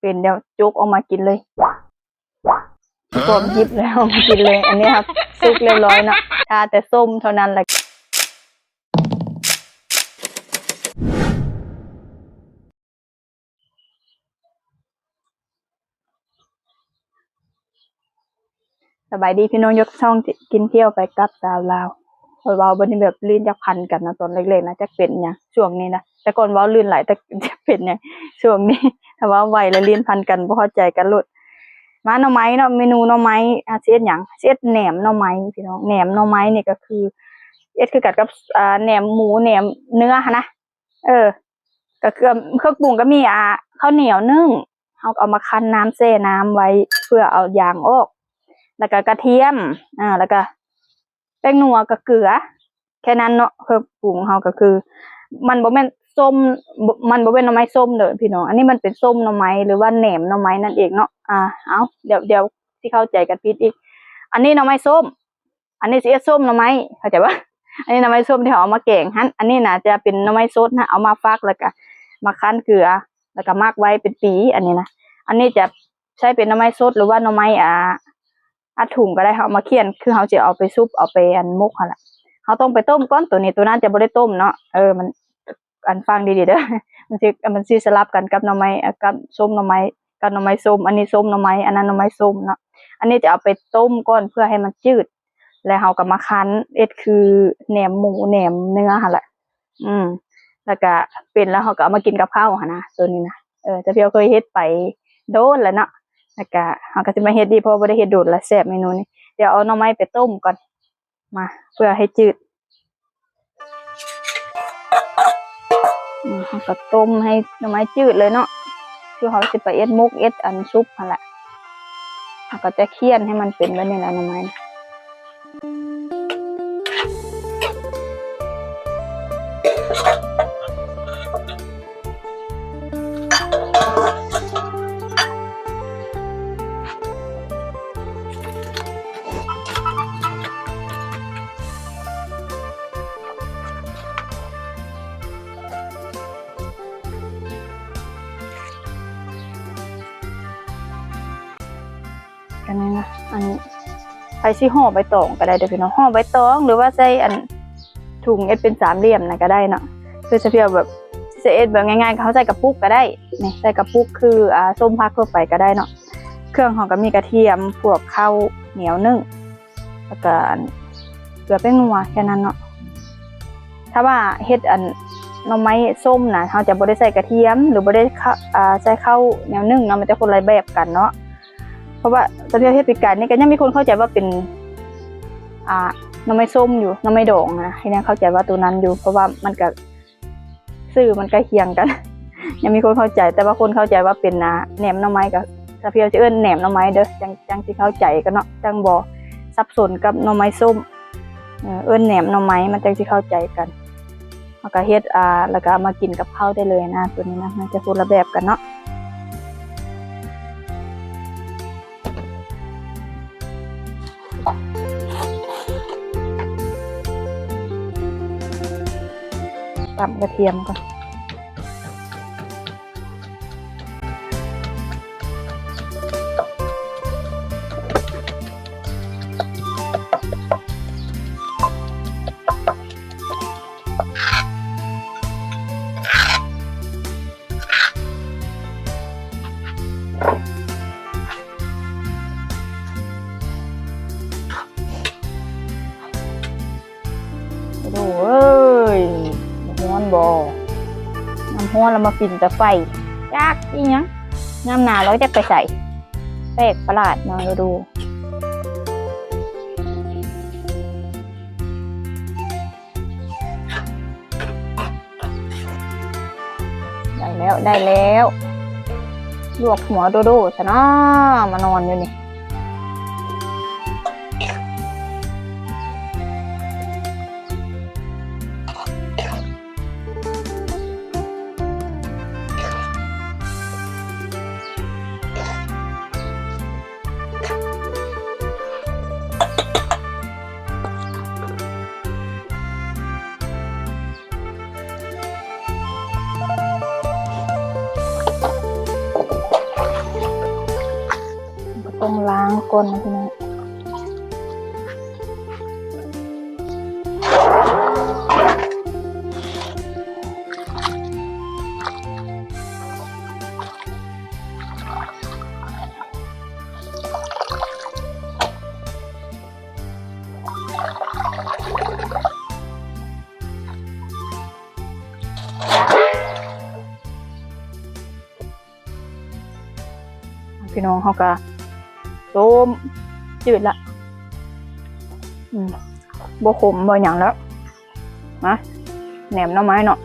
เป็นเดี๋ยวจุกออกมากินเลยผมหยิบแล้วมากินเลยอันนี้ครับซุกเรียบร้อยเนาะทาแต่ส้มเท่านั้นแหละสบายดีพี่น้องยกช่องกินเที่ยวไปกับสาวลาวคอยเว้าบัดนี้แบบลื่นจะพันกันนะตอนเล็กๆนะจะเป็นหยังช่วงนี้นะแต่ก่อนเว้าลื่นหลายแต่จะเป็นหยังช่วงนี้ถ้าว่าไวแล้วลื่นพันกันบ่เข้าใจกันลุดมาหน่อไม้เนาะเมนูหน่อไม้สิเฮ็ดหยังสิเฮ็ดแหนมหน่อไม้พี่น้องแหนมหน่อไม้นี่ก็คือเฮ็ดคือกันกับแหนมหมูแหนมเนื้อหั่นนะก็คือเครื่องปรุงก็มีข้าวเหนียวนึ่งเอามาคั้นน้ำแช่น้ำไว้เพื่อเอายางออกแล้วก็กระเทียมแล้วก็แป้งนัวกับเกลือแค่นั้นเนาะเครื่องปรุงก็คือมันบ่แม่นส้มมันบ่เป็นหน่อไม้ส้มเด้อพี่น้องอันนี้มันเป็นส้มหน่อไม้หรือว่าแหนมหน่อไม้นั่นเองเนาะเอาเดี๋ยวที่เข้าใจกันผิดอีกอันนี้หน่อไม้ส้มอันนี้สิส้มหน่อไม้เข้าใจปะอันนี้หน่อไม้ส้มที่เขาเอามาแกงหั่นอันนี้น่ะจะเป็นหน่อไม้สดนะเอามาฟักแล้วก็มาคั้นเกลือแล้วก็มักไว้เป็นปีอันนี้นะอันนี้จะใช้เป็นหน่อไม้สดหรือว่าหน่อไม้อัดถุงก็ได้เขามาเคี่ยนคือเขาจะเอาไปซุปเอาไปมุกหั่นล่ะเขาต้องไปต้มก้อนตัวนี้ตัวนั้นจะบ่ได้ต้มเนาะมันฟังดีๆเด้อมันสิสลับกันกับหน่อไม้กับส้มหน่อไม้กับหน่อไม้ส้มอันนี้ส้มหน่อไม้อันนั้นหน่อไม้ส้มเนาะอันนี้จะเอาไปต้มก้อนเพื่อให้มันจืดแล้วเขาก็มาคั้นคือแหนมหมูแหนมเนื้อหั่นแหละแล้วก็เป็นแล้วเขาก็เอามากินกับข้าวหั่นนะตัวนี้นะแต่พี่เคยเฮ็ดไปโดนแล้วเนาะแล้วก็เขาก็จะมาเฮ็ดดีเพราะบ่ได้เฮ็ดโดนละแซ่บเมนูนี้เดี๋ยวเอาหน่อไม้ไปต้มก่อนมาเพื่อให้จืดเขาก็ต้มให้หน่อไม้จืดเลยเนาะคือเขาสิไปมุกซุปหั่นแหละเขาก็จะเคี่ยนให้มันเป็นแบบนี้แหละหน่อไม้กันนี้นะอันใส่ห่อใบตองก็ได้เด้อพี่น้องห่อใบตองหรือว่าใส่ถุงเป็นสามเหลี่ยมนะก็ได้เนาะคือจะเพียงแบบแบบง่ายๆเขาใส่กระปุกก็ได้นี่ใส่กระปุกคือส้มพักทั่วไปก็ได้เนาะเครื่องของก็มีกระเทียมพวกข้าวเหนียวนึ่งแล้วก็เกลือแป้งนัวแค่นั้นเนาะถ้าว่าเฮ็ดหน่อไม้ส้มนะเขาจะบ่ได้ใส่กระเทียมหรือบ่ได้ใส่ข้าวเหนียวนึ่งเนาะมันจะคนละแบบกันเนาะเพราะว่าตอนที่เฮ็ดปีกไก่นี่ก็ยังมีคนเข้าใจว่าเป็นหน่อไม้ส้มอยู่หน่อไม้ดองนะให้ยังเข้าใจว่าตัวนั้นอยู่เพราะว่ามันก็ชื่อมันใกล้เคียงกันยังมีคนเข้าใจแต่ว่าคนเข้าใจว่าเป็นแหนมหน่อไม้กับถ้าพี่จะเอิ้นแหนมหน่อไม้เด้อจังที่เข้าใจกันเนาะจังบ่สับสนกับหน่อไม้ส้มเอิ้นแหนมหน่อไม้มันจังที่เข้าใจกันแล้วก็เฮ็ดแล้วก็มากินกับข้าวได้เลยนะตัวนี้นะมันจะคนละแบบกันเนาะตำกระเทียมก่อนดูฮ้อนบ่น้ำฮ้อนเรามาปิ่นแต่ไฟยากอีหยังน้ำหนาเราจะไปใส่แปลกประหลาดเนาะดูได้แล้วลวกหัวโดโดซะเนาะมานอนอยู่นี่ ต้องล้างก้นนะพี่น้องพี่น้องเขาก็ต้มจืดละบ่ขมบ่หยังแล้วนะแหนมหน่อไม้เนาะ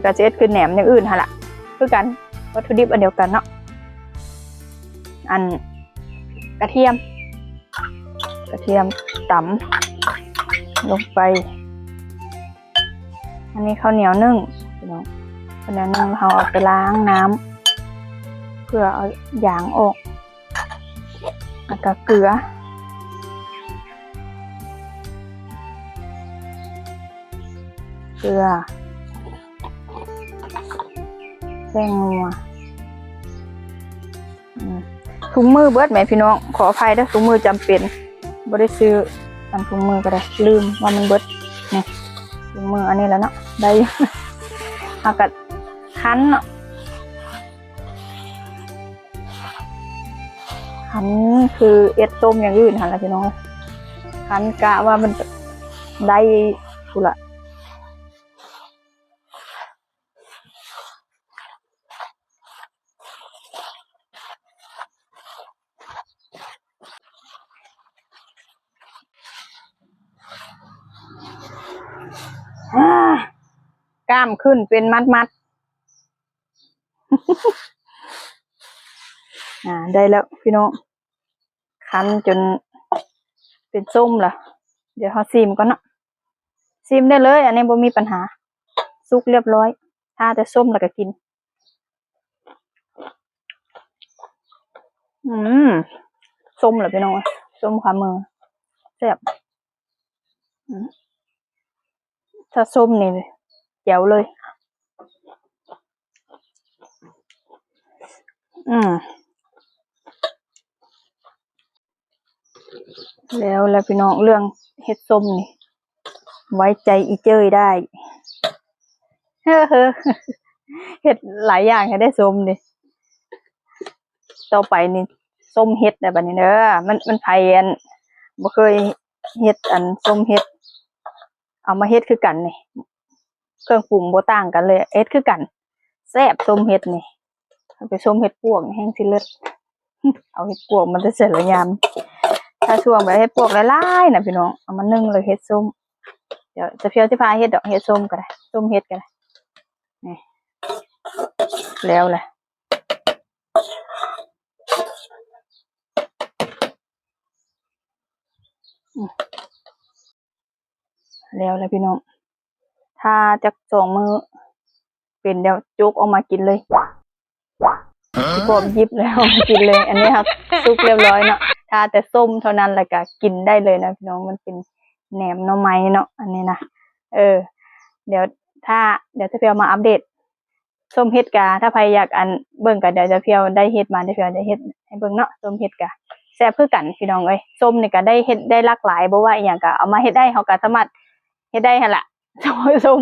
กระเจี๊ยดคือแหนมอย่างอื่นฮะล่ะคือกันวัตถุดิบอันเดียวกันเนาะอันกระเทียมตำลงไปอันนี้ข้าวเหนียวนึ่งพี่น้องข้าวเหนียวนึ่งเราเอาไปล้างน้ำเพื่อเอาหยางออกแล้วก็เกลือแป้งนัวถุงมือเบิดไหมพี่น้องขออภัยด้วยถุงมือจำเป็นบ่ได้ซื้ออันถุงมือก็ได้ลืมว่ามันเบิดนี่ถุงมืออันนี้แล้วเนาะได้เอากัดคั้นเนาะคั้นคือเอ็ดต้มอย่างอื่นหันละพี่น้องคั้นกะว่ามันได้กูละกล้ามขึ้นเป็นมัดได้แล้วพี่น้องคั้นจนเป็นส้มละเดี๋ยวเขาซีมก่อนเนาะซีมได้เลยอันนี้บ่มีปัญหาสุกเรียบร้อยถ้าจะส้มแล้วก็กินส้มเหรอพี่น้องส้มความมือแซ่บถ้าส้มนี่แจ๋วเลยแล้วพี่น้องเรื่องเฮ็ดส้มนี่ไว้ใจอีเจ้ยได้เฮ็ดหลายอย่างให้ได้ส้มดิต่อไปนี่ส้มเฮ็ดได้บัดนี้เด้อมันไผอันบ่เคยเฮ็ดอันส้มเฮ็ดเอามาเฮ็ดคือกันนี่เครื่องปรุงบ่ต่างกันเลยเฮ็ดคือกันแซ่บส้มเฮ็ดนี่เอาไปส้มเฮ็ดปวกแห้งสิเลิศเอาเฮ็ดปวกมันจะเสร็จแล้วยามถ้าช่วงแบบเฮ็ดปวกหลายๆน่ะพี่น้องเอามานึ่งเลยเฮ็ดส้มเดี๋ยวจะเพียวสิพาเฮ็ดดอกเฮ็ดส้มก็ได้ส้มเฮ็ดก็ได้นี่แล้วแหละแล้วพี่น้องถ้าจัก2 มื้อเป็นเดี๋ยวจุกออกมากินเลยพี่ปอบยิบแล้วกินเลยอันนี้ครับซุปเรียบร้อยเนาะถ้าแต่ส้มเท่านั้นแหละก็กินได้เลยนะพี่น้องมันเป็นแหนมหน่อไม้เนาะอันนี้นะเดี๋ยวจะเพียวมาอัปเดตส้มเฮ็ดกาถ้าใครอยากอันเบิ่งก็เดี๋ยวจะเพียวได้เฮ็ดมาเดี๋ยวเพียวได้เฮ็ดให้เบิ่งเนาะส้มเฮ็ดกาแซ่บคือกันพี่น้องเอ้ยส้มนี่ก็ได้เฮ็ดได้หลากหลายบ่ว่าอีหยังก็เอามาเฮ็ดได้เฮาก็สามารถเฮ็ดได้หั่นล่ะส้ม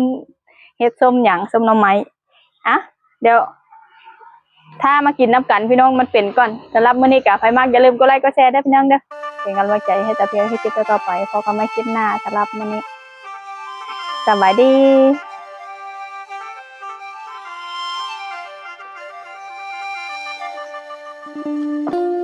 เฮ็ดส้มหยังส้มหน่อไม้เดี๋ยวถ้ามากินน้ำกันพี่น้องมันเป็นก่อนสำหรับมื้อนี้ก็ใครมากอย่าลืมกดไลค์กดแชร์ได้พี่น้องเด้อเป็นกำลังใจให้ตาเพียวให้คลิปต่อไปพอกันใหม่คลิปหน้าสำหรับมื้อนี้สวัสดี